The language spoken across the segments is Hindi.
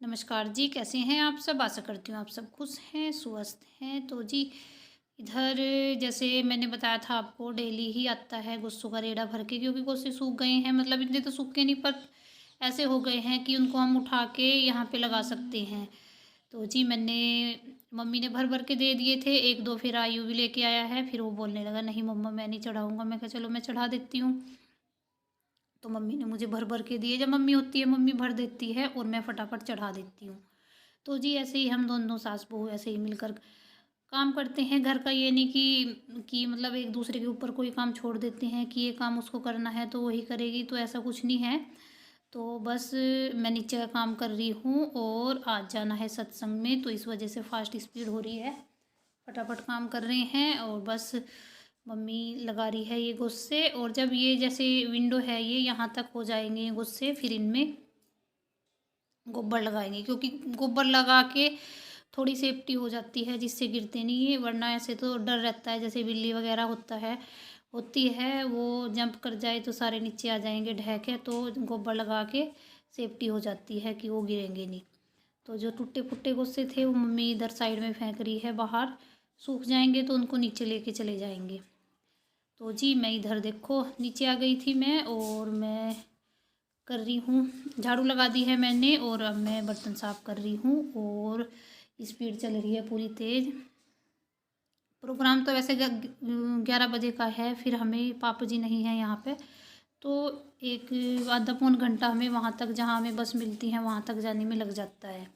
नमस्कार जी, कैसे हैं आप सब? आशा करती हूँ आप सब खुश हैं, स्वस्थ हैं। तो जी, इधर जैसे मैंने बताया था आपको, डेली ही आता है गोस्तों का रेड़ा भर के, क्योंकि गोश्ते सूख गए हैं। मतलब इतने तो सूखे नहीं, पर ऐसे हो गए हैं कि उनको हम उठा के यहाँ पे लगा सकते हैं। तो जी, मम्मी ने भर भर के दे दिए थे। एक दो फिर आयु भी लेके आया है। फिर वो बोलने लगा, नहीं मम्मा मैं नहीं चढ़ाऊँगा। मैं कहा चलो मैं चढ़ा देती हूँ। तो मम्मी ने मुझे भर भर के दिए। जब मम्मी होती है, मम्मी भर देती है और मैं फटाफट चढ़ा देती हूँ। तो जी, ऐसे ही हम दोनों सास बहू ऐसे ही मिलकर काम करते हैं घर का। ये नहीं कि मतलब एक दूसरे के ऊपर कोई काम छोड़ देते हैं कि ये काम उसको करना है तो वही करेगी, तो ऐसा कुछ नहीं है। तो बस मैं नीचे का काम कर रही हूँ और आज जाना है सत्संग में, तो इस वजह से फास्ट स्पीड हो रही है। फटाफट काम कर रहे हैं और बस मम्मी लगा रही है ये गुस्से। और जब ये जैसे विंडो है ये यहाँ तक हो जाएंगे ये गुस्से, फिर इनमें गोबर लगाएंगे, क्योंकि गोबर लगा के थोड़ी सेफ्टी हो जाती है जिससे गिरते नहीं है। वरना ऐसे तो डर रहता है, जैसे बिल्ली वगैरह होती है वो जंप कर जाए तो सारे नीचे आ जाएंगे ढह के। तो गोबर लगा के सेफ्टी हो जाती है कि वो गिरेंगे नहीं। तो जो टूटे फुट्टे गुस्से थे वो मम्मी इधर साइड में फेंक रही है बाहर। सूख जाएंगे तो उनको नीचे लेके चले जाएंगे। तो जी, मैं इधर देखो नीचे आ गई थी मैं, और मैं कर रही हूँ, झाड़ू लगा दी है मैंने और अब मैं बर्तन साफ़ कर रही हूँ। और स्पीड चल रही है पूरी तेज़। प्रोग्राम तो वैसे 11 बजे का है। फिर हमें पापा जी नहीं है यहाँ पे, तो एक आधा पौन घंटा हमें वहाँ तक, जहाँ हमें बस मिलती है वहाँ तक जाने में लग जाता है।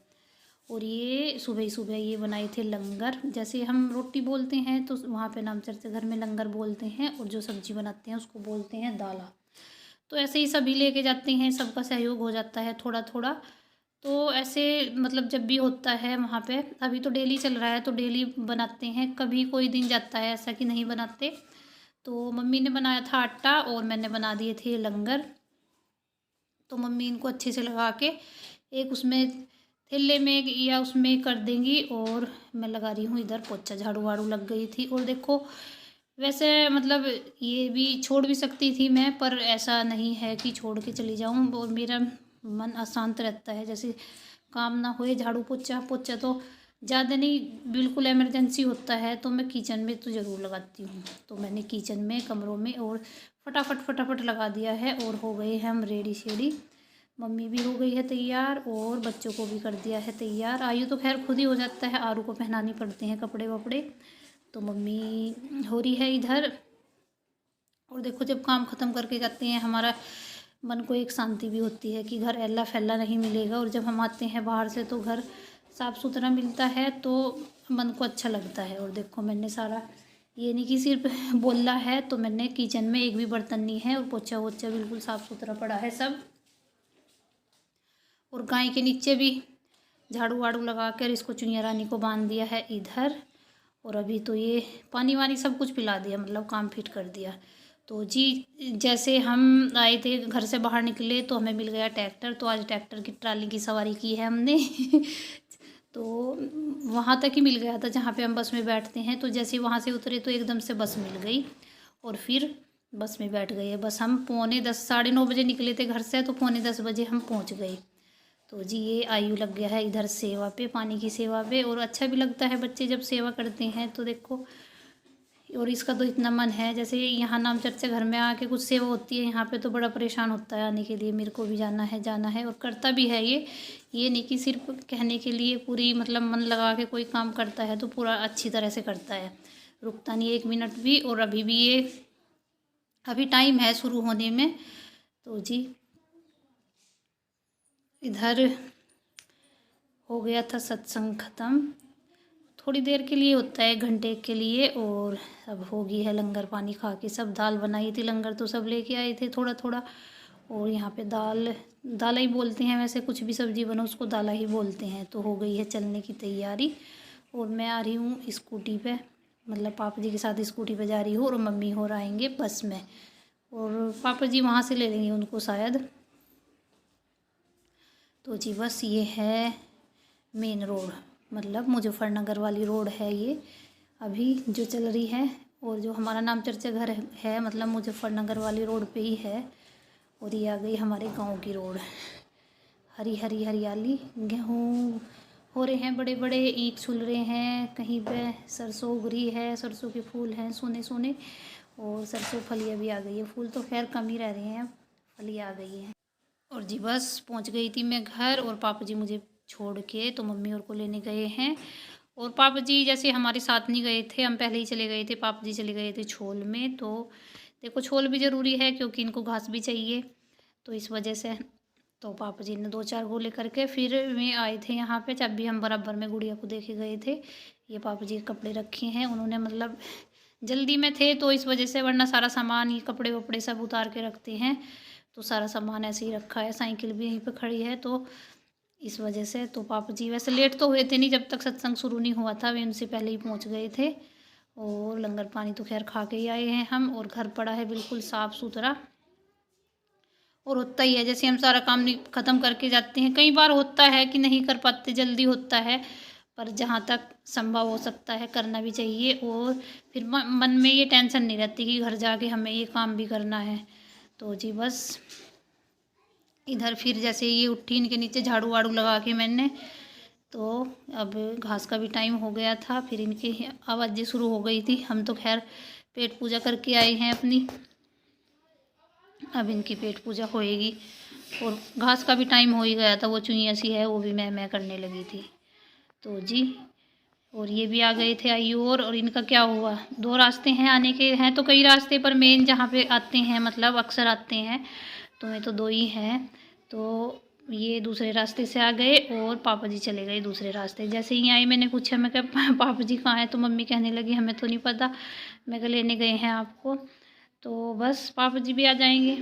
और ये सुबह ही सुबह ये बनाए थे लंगर। जैसे हम रोटी बोलते हैं तो वहाँ पे नाम चर्चा घर में लंगर बोलते हैं, और जो सब्जी बनाते हैं उसको बोलते हैं दाला। तो ऐसे ही सभी लेके जाते हैं, सबका सहयोग हो जाता है थोड़ा थोड़ा। तो ऐसे मतलब जब भी होता है वहाँ पे, अभी तो डेली चल रहा है तो डेली बनाते हैं। कभी कोई दिन जाता है ऐसा कि नहीं बनाते। तो मम्मी ने बनाया था आटा और मैंने बना दिए थे लंगर। तो मम्मी इनको अच्छे से लगा के एक उसमें थैले में या उसमें कर देंगी। और मैं लगा रही हूँ इधर पोछा, झाड़ू वाड़ू लग गई थी। और देखो, वैसे मतलब ये भी छोड़ भी सकती थी मैं, पर ऐसा नहीं है कि छोड़ के चली जाऊँ। और मेरा मन अशांत रहता है, जैसे काम ना होए। झाड़ू पोछा पोछा तो ज़्यादा नहीं, बिल्कुल इमरजेंसी होता है तो मैं किचन में तो ज़रूर लगाती हूँ। तो मैंने किचन में, कमरों में और फटाफट फटाफट लगा दिया है। और हो गए हैं हम रेडी शेडी। मम्मी भी हो गई है तैयार और बच्चों को भी कर दिया है तैयार। आयु तो खैर खुद ही हो जाता है, आरू को पहनानी पड़ते हैं कपड़े वपड़े। तो मम्मी हो रही है इधर। और देखो, जब काम ख़त्म करके जाते हैं हमारा मन को एक शांति भी होती है कि घर एला फैला नहीं मिलेगा। और जब हम आते हैं बाहर से तो घर साफ़ सुथरा मिलता है तो मन को अच्छा लगता है। और देखो, मैंने सारा, ये नहीं कि सिर्फ बोला है, तो मैंने किचन में एक भी बर्तन नहीं है और पोछा वोछा बिल्कुल साफ़ सुथरा पड़ा है सब। और गाय के नीचे भी झाड़ू वाड़ू लगा कर इसको, चुनिया रानी को बांध दिया है इधर। और अभी तो ये पानी वानी सब कुछ पिला दिया, मतलब काम फिट कर दिया। तो जी, जैसे हम आए थे घर से बाहर निकले तो हमें मिल गया ट्रैक्टर। तो आज ट्रैक्टर की ट्राली की सवारी की है हमने तो वहाँ तक ही मिल गया था जहाँ पे हम बस में बैठते हैं। तो जैसे वहाँ से उतरे तो एकदम से बस मिल गई और फिर बस में बैठ गए। बस हम 9:45 9:30 बजे निकले थे घर से, तो 9:45 बजे हम पहुँच गए। तो जी, ये आयु लग गया है इधर सेवा पे, पानी की सेवा पे। और अच्छा भी लगता है बच्चे जब सेवा करते हैं तो देखो। और इसका तो इतना मन है, जैसे यहाँ नाम चर्चा घर में आके कुछ सेवा होती है यहाँ पे, तो बड़ा परेशान होता है आने के लिए। मेरे को भी जाना है जाना है, और करता भी है ये नहीं कि सिर्फ कहने के लिए। पूरी मतलब मन लगा के कोई काम करता है तो पूरा अच्छी तरह से करता है, रुकता नहीं 1 मिनट भी। और अभी टाइम है शुरू होने में। तो जी, इधर हो गया था सत्संग ख़त्म। थोड़ी देर के लिए होता है, 1 घंटे के लिए। और अब होगी है लंगर पानी खा के। सब दाल बनाई थी, लंगर तो सब लेके आए थे थोड़ा थोड़ा। और यहाँ पे दाला ही बोलते हैं वैसे, कुछ भी सब्जी बनो उसको दाला ही बोलते हैं। तो हो गई है चलने की तैयारी। और मैं आ रही हूँ स्कूटी पे, मतलब पापा जी के साथ स्कूटी पे जा रही हूँ। और मम्मी हो आएंगे बस में, और पापा जी वहाँ से ले लेंगे उनको शायद। तो जी, बस ये है मेन रोड, मतलब मुजफ्फरनगर वाली रोड है ये अभी जो चल रही है। और जो हमारा नाम चर्चा घर है मतलब मुजफ्फरनगर वाली रोड पे ही है। और ये आ गई हमारे गांव की रोड। हरी हरी हरियाली, गेहूँ हो रहे हैं बड़े बड़े, ईख छुल रहे हैं, कहीं पे सरसों उग रही है, सरसों के फूल हैं सोने सोने, और सरसों फलियाँ भी आ गई है। फूल तो खैर कम ही रह रहे हैं, फलियाँ आ गई हैं। और जी बस पहुंच गई थी मैं घर, और पापा जी मुझे छोड़ के तो मम्मी और को लेने गए हैं। और पापा जी जैसे हमारे साथ नहीं गए थे, हम पहले ही चले गए थे। पापा जी चले गए थे छोल में, तो देखो छोल भी ज़रूरी है क्योंकि इनको घास भी चाहिए, तो इस वजह से तो पापा जी ने 2-4 गोले करके फिर में आए थे यहाँ पे। जब भी हम बराबर में गुड़िया को देखे गए थे। ये पापा जी के कपड़े रखे हैं उन्होंने, मतलब जल्दी में थे तो इस वजह से, वरना सारा सामान ये कपड़े वपड़े सब उतार के रखते हैं, तो सारा सामान ऐसे ही रखा है। साइकिल भी यहीं पे खड़ी है, तो इस वजह से तो पापा जी वैसे लेट तो हुए थे नहीं, जब तक सत्संग शुरू नहीं हुआ था वे उनसे पहले ही पहुंच गए थे। और लंगर पानी तो खैर खा के ही आए हैं हम, और घर पड़ा है बिल्कुल साफ़ सुथरा। और होता ही है, जैसे हम सारा काम नहीं ख़त्म करके जाते हैं, कई बार होता है कि नहीं कर पाते, जल्दी होता है, पर जहाँ तक संभव हो सकता है करना भी चाहिए। और फिर मन में ये टेंशन नहीं रहती कि घर जाके हमें ये काम भी करना है। तो जी बस इधर फिर जैसे ये उठी, इनके नीचे झाड़ू वाड़ू लगा के मैंने, तो अब घास का भी टाइम हो गया था, फिर इनकी आवाज़ें शुरू हो गई थी। हम तो खैर पेट पूजा करके आए हैं अपनी, अब इनकी पेट पूजा होएगी। और घास का भी टाइम हो ही गया था, वो चुईया सी है वो भी मैं करने लगी थी। तो जी और ये भी आ गए थे आयु, और इनका क्या हुआ, 2 रास्ते हैं आने के, हैं तो कई रास्ते पर मेन जहाँ पे आते हैं मतलब अक्सर आते हैं, तो ये तो 2 ही हैं। तो ये दूसरे रास्ते से आ गए और पापा जी चले गए दूसरे रास्ते। जैसे ही आई मैंने पूछा, मैं कहा पापा जी कहाँ हैं, तो मम्मी कहने लगी हमें तो नहीं पता। मैं कहा लेने गए हैं आपको। तो बस पापा जी भी आ जाएंगे,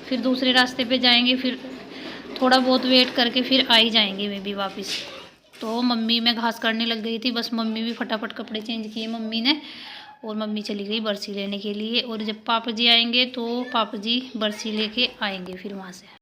फिर दूसरे रास्ते पे जाएंगे, फिर थोड़ा बहुत वेट करके फिर आ ही जाएंगे वे भी वापस। तो मम्मी मैं घास काटने लग गई थी, बस मम्मी भी फटाफट कपड़े चेंज किए मम्मी ने, और मम्मी चली गई बरसी लेने के लिए। और जब पापा जी आएंगे तो पापा जी बरसी लेके आएंगे फिर वहाँ से।